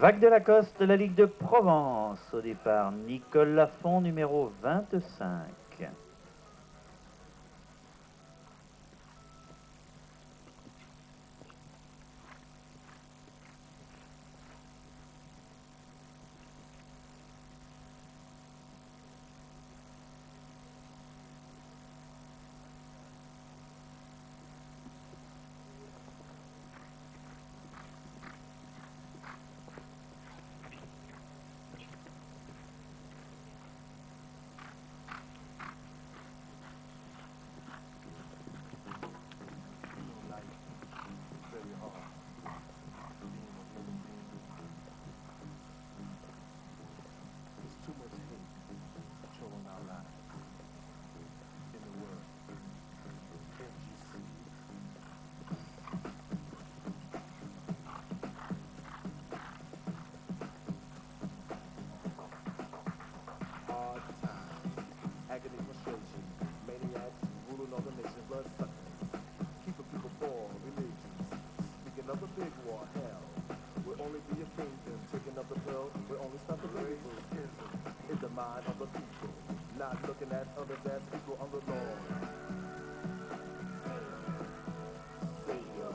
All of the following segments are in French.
Vague de Lacoste, la Ligue de Provence. Au départ, Nicole Lafont, numéro 25. Agony, frustration, maniacs ruling all the nation, blood suckers, keeping people poor, religions. Speaking of the big war, hell, will only be a kingdom. Taking up the pill will only stop the baby boom. In the mind of the people, not looking at others as people on the law. Savior,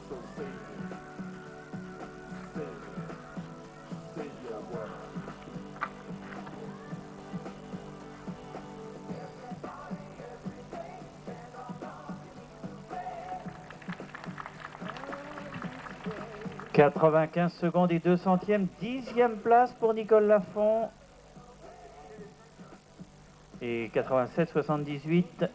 so Savior, Savior, Savior, what? 95 secondes et 2 centièmes, 10e place pour Nicole Lafont. Et 87-78.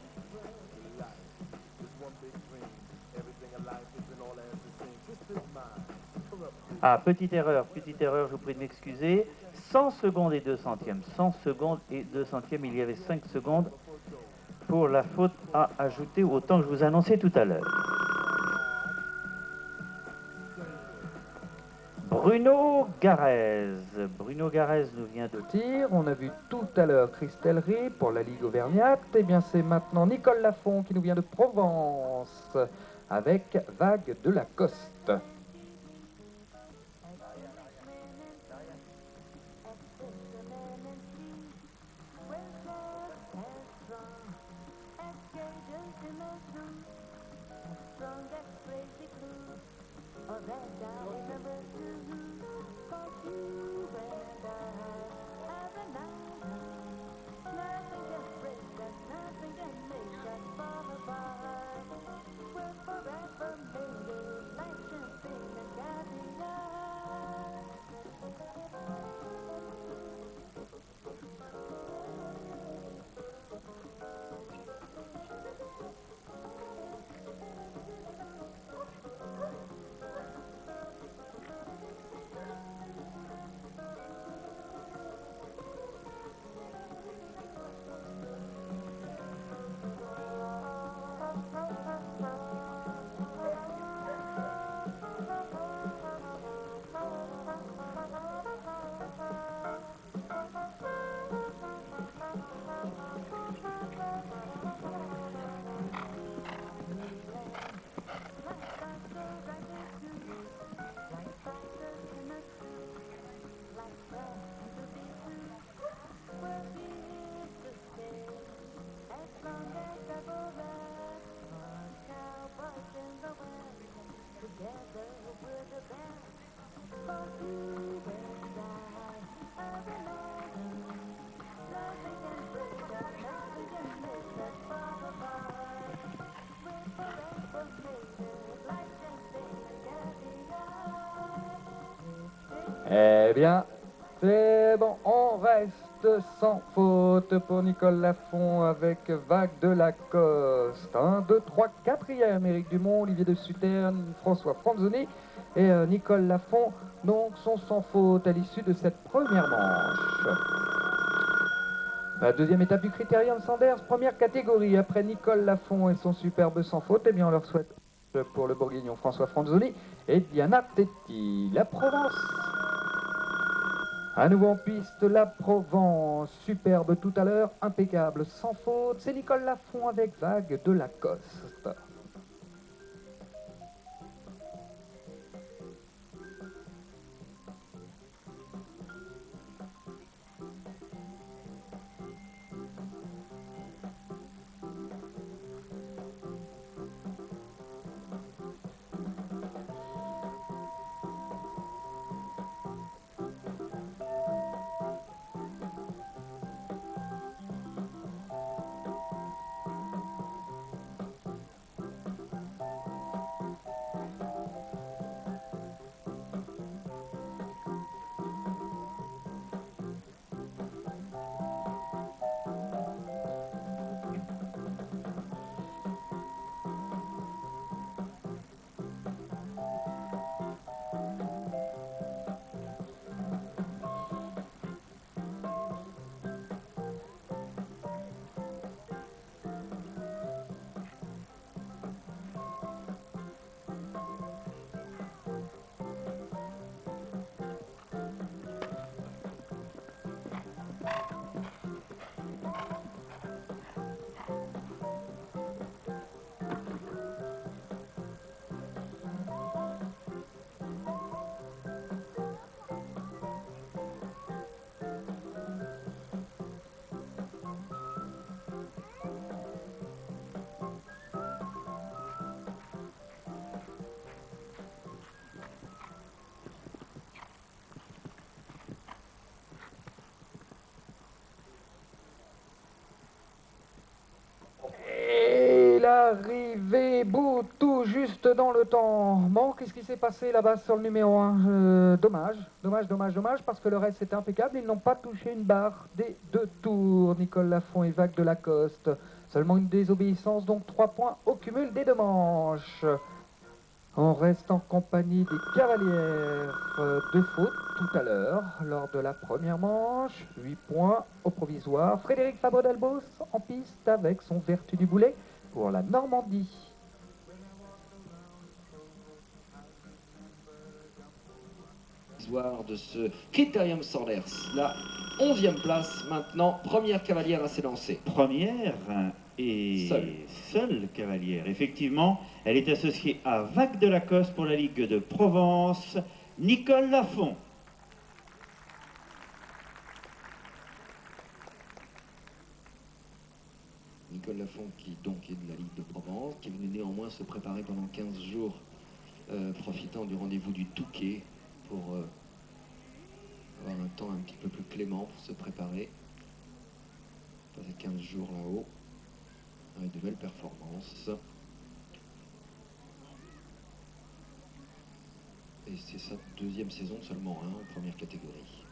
Ah, petite erreur, je vous prie de m'excuser. 100 secondes et 2 centièmes, 100 secondes et 2 centièmes, il y avait 5 secondes pour la faute à ajouter au temps que je vous annonçais tout à l'heure. Bruno Garez. Bruno Garez nous vient de tir. On a vu tout à l'heure Christelle Ray pour la Ligue Auvergnate. Et bien c'est maintenant Nicole Lafont qui nous vient de Provence avec Vague de Lacoste. Eh bien, c'est bon, on reste sans faute pour Nicole Lafont avec Vague de Lacoste. 1, 2, 3, 4e, Éric Dumont, Olivier de Suterne, François Franzoni et Nicole Lafont, donc, sont sans faute à l'issue de cette première manche. La deuxième étape du Critérium Sanders, première catégorie, après Nicole Lafont et son superbe sans faute, eh bien on leur souhaite pour le bourguignon François Franzoni et Diana Tetti. La Provence. À nouveau en piste, la Provence, superbe tout à l'heure, impeccable, sans faute, c'est Nicole Lafont avec Vague de Lacoste. arrivé bout tout juste dans le temps. Bon, qu'est-ce qui s'est passé là-bas sur le numéro 1? Dommage, parce que le reste était impeccable. Ils n'ont pas touché une barre des 2 tours, Nicole Lafont et Vague de Lacoste. Seulement une désobéissance, donc 3 points au cumul des 2 manches. On reste en compagnie des cavalières de faute tout à l'heure, lors de la première manche. 8 points au provisoire. Frédéric Fabre-Delbos en piste avec son Vertu du Boulet pour la Normandie. De ce Critérium Sanders, la 11e place maintenant, première cavalière à s'élancer. Première et seule cavalière. Effectivement, elle est associée à Vague de Lacoste pour la Ligue de Provence, Nicole Lafont. Nicole Lafont qui donc est de la Ligue de Provence, qui est venue néanmoins se préparer pendant 15 jours, profitant du rendez-vous du Touquet pour avoir un temps un petit peu plus clément pour se préparer. Passer 15 jours là-haut, avec de belles performances. Et c'est sa 2e saison seulement, hein, en première catégorie.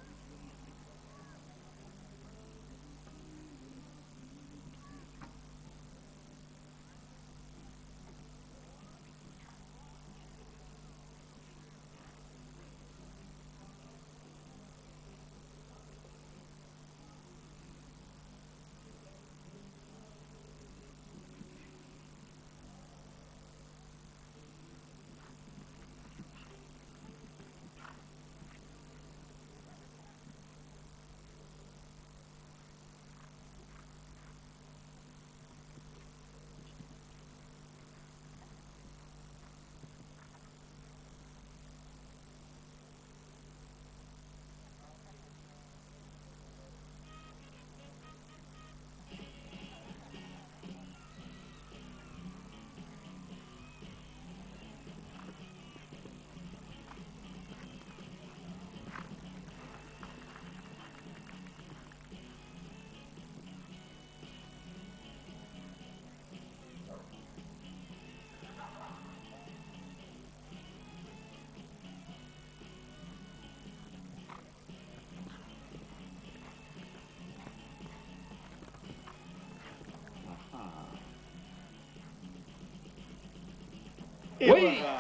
Et oui, voilà.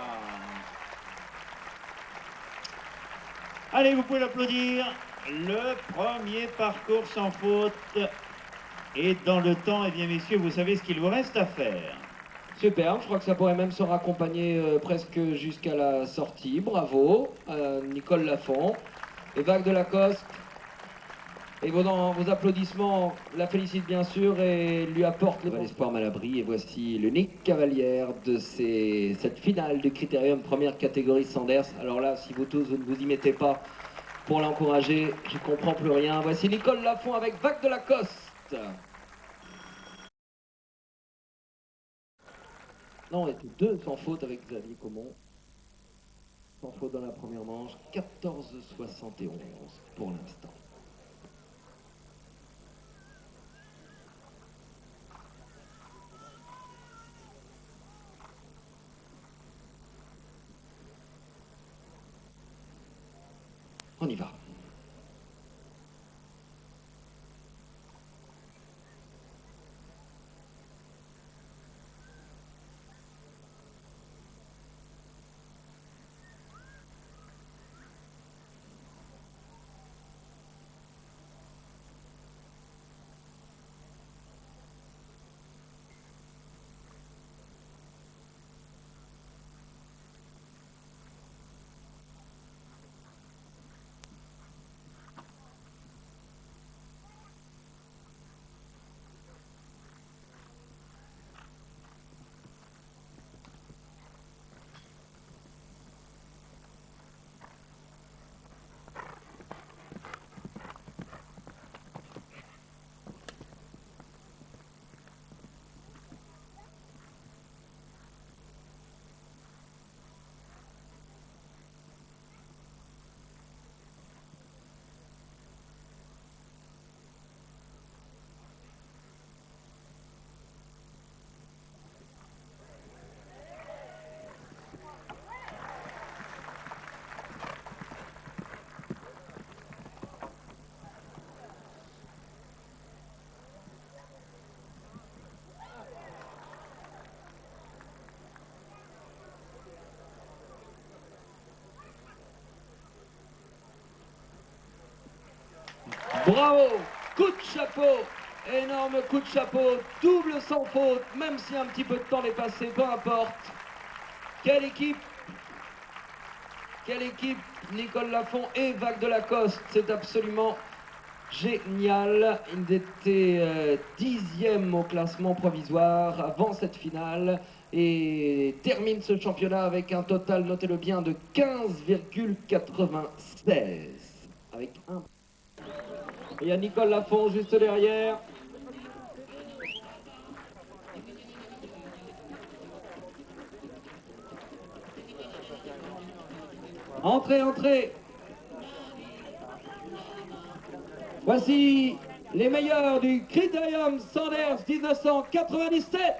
Allez, vous pouvez l'applaudir. Le premier parcours sans faute est dans le temps. Eh bien, messieurs, vous savez ce qu'il vous reste à faire. superbe, je crois que ça pourrait même se raccompagner presque jusqu'à la sortie. Bravo, Nicole Lafont et Vague de Lacoste. Et vos applaudissements la félicitent bien sûr et lui apportent l'espoir Malabry. Et voici l'unique cavalière de cette finale du Critérium première catégorie Sanders. Alors là, si vous tous vous ne vous y mettez pas pour l'encourager, je comprends plus rien. Voici Nicole Lafont avec Vague de Lacoste. Non, et tous 2 sans faute avec Xavier Comont. Sans faute dans la première manche, 14,71 pour l'instant. On y va. Bravo, coup de chapeau, énorme coup de chapeau, double sans faute, même si un petit peu de temps est passé, peu importe. Quelle équipe, Nicole Lafont et Vagh de Lacoste, c'est absolument génial. Ils étaient 10e au classement provisoire avant cette finale et terminent ce championnat avec un total, notez-le bien, de 15,96. Avec un... Il y a Nicole Lafont juste derrière. Entrez, entrez. Voici les meilleurs du Critérium Sanders 1997.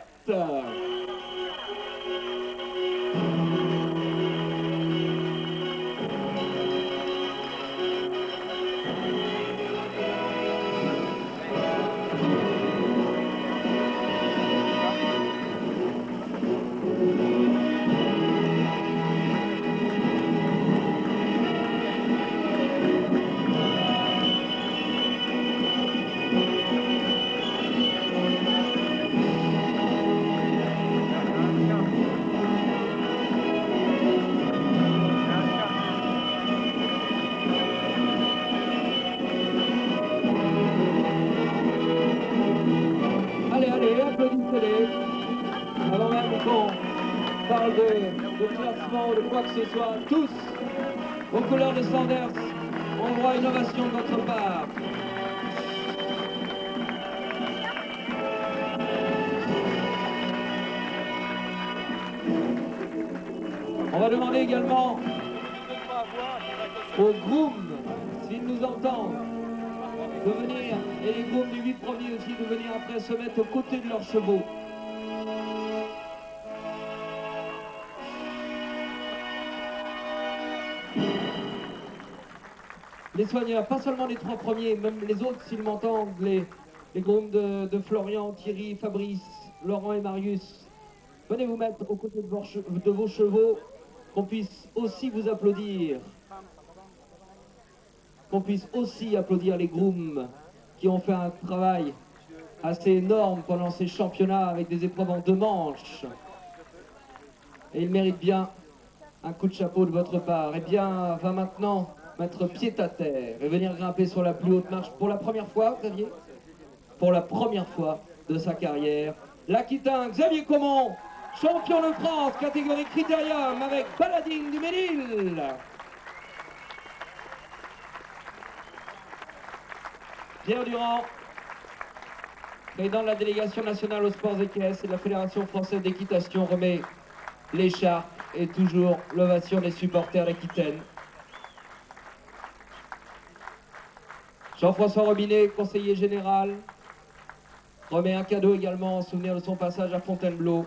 Allez, allez, applaudissez-les. Avant même qu'on parle de classement ou de quoi que ce soit, tous, aux couleurs de Sanders, on voit une ovation de votre part. On va demander également aux grooms, s'ils nous entendent, de venir, et les grooms du 8 premiers aussi, de venir après se mettre aux côtés de leurs chevaux. Les soigneurs, pas seulement les 3 premiers, même les autres s'ils m'entendent, les grooms de Florian, Thierry, Fabrice, Laurent et Marius, venez vous mettre aux côtés de vos chevaux, qu'on puisse aussi vous applaudir. Qu'on puisse aussi applaudir les grooms qui ont fait un travail assez énorme pendant ces championnats avec des épreuves en 2 manches. Et ils méritent bien un coup de chapeau de votre part. Eh bien, va maintenant mettre pied à terre et venir grimper sur la plus haute marche pour la première fois, Xavier, pour la première fois de sa carrière. L'Aquitain Xavier Comont, champion de France, catégorie Critérium avec Paladine du Ménil. Pierre Durand, président de la délégation nationale aux sports équestres et de la Fédération française d'équitation, remet l'écharpe et toujours l'ovation des supporters d'Aquitaine. Jean-François Robinet, conseiller général, remet un cadeau également en souvenir de son passage à Fontainebleau.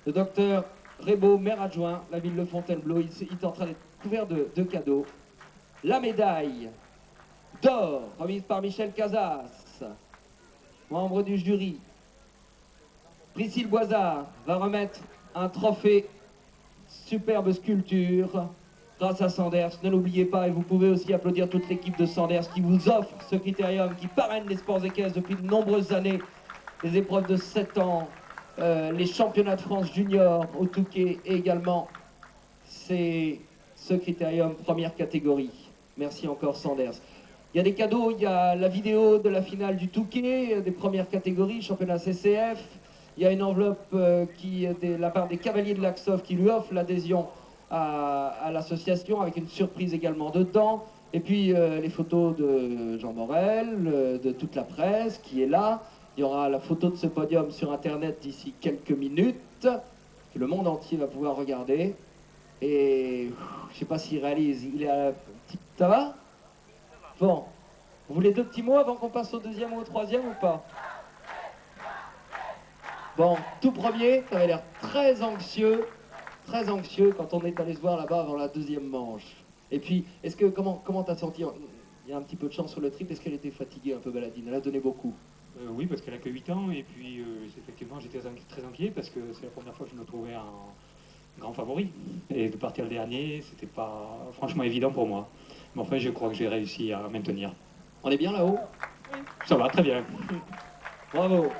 Le docteur Rébaud, maire adjoint, la ville de Fontainebleau, il est en train d'être couvert de cadeaux. La médaille d'or, remise par Michel Casas, membre du jury. Priscille Boisard va remettre un trophée, superbe sculpture, grâce à Sanders. Ne l'oubliez pas, et vous pouvez aussi applaudir toute l'équipe de Sanders qui vous offre ce critérium, qui parraine les sports équestres depuis de nombreuses années, les épreuves de 7 ans, les championnats de France junior au Touquet, et également c'est ce critérium première catégorie. Merci encore Sanders. Il y a des cadeaux, il y a la vidéo de la finale du Touquet, des premières catégories, championnat CCF. Il y a une enveloppe de la part des Cavaliers de l'Axov qui lui offre l'adhésion à l'association, avec une surprise également dedans. Et puis les photos de Jean Morel, de toute la presse qui est là. Il y aura la photo de ce podium sur Internet d'ici quelques minutes, que le monde entier va pouvoir regarder. Et je ne sais pas s'il réalise, il est à... Ça va? Bon. Vous voulez 2 petits mots avant qu'on passe au 2e ou au 3e ou pas? Bon, tout premier, ça avait l'air très anxieux quand on est allé se voir là-bas avant la 2e manche. Et puis, est-ce que, comment t'as senti? Il y a un petit peu de chance sur le triple, est-ce qu'elle était fatiguée un peu, Baladine? Elle a donné beaucoup. Oui, parce qu'elle a que 8 ans, et puis effectivement j'étais très inquiet parce que c'est la première fois que je me trouvais un grand favori. Et de partir le dernier, c'était pas franchement évident pour moi. Mais enfin, je crois que j'ai réussi à maintenir. On est bien là-haut? Ça va, très bien. Bravo.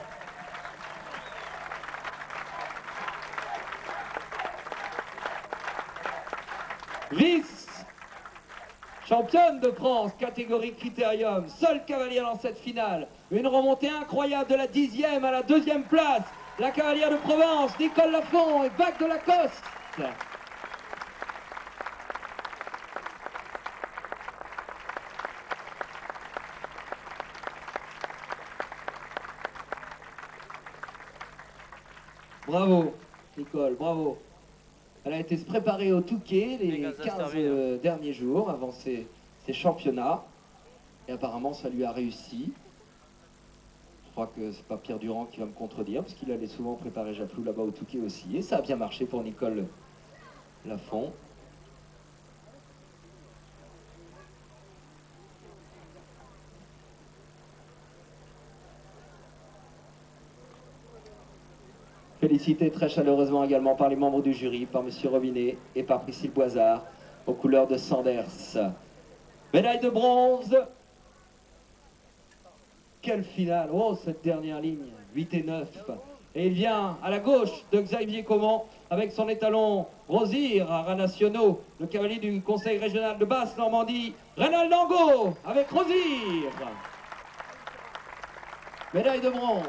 Vice-championne de France, catégorie critérium, seule cavalière dans cette finale. Une remontée incroyable de la 10e à la 2e place. La cavalière de Provence, Nicole Lafont et Vague de Lacoste. Bravo, Nicole, bravo. Elle a été se préparer au Touquet les 15 derniers jours avant ces championnats. Et apparemment, ça lui a réussi. Je crois que c'est pas Pierre Durand qui va me contredire, parce qu'il allait souvent préparer Jafflou là-bas au Touquet aussi. Et ça a bien marché pour Nicole Lafont. Félicité très chaleureusement également par les membres du jury, par M. Robinet et par Priscille Boisard, aux couleurs de Sanders. Médaille de bronze. Quelle finale. Oh, cette dernière ligne, 8 et 9. Et il vient à la gauche de Xavier Coman avec son étalon Rosir, Nationaux, le cavalier du conseil régional de Basse-Normandie, Reynald Dango avec Rosir. Médaille de bronze.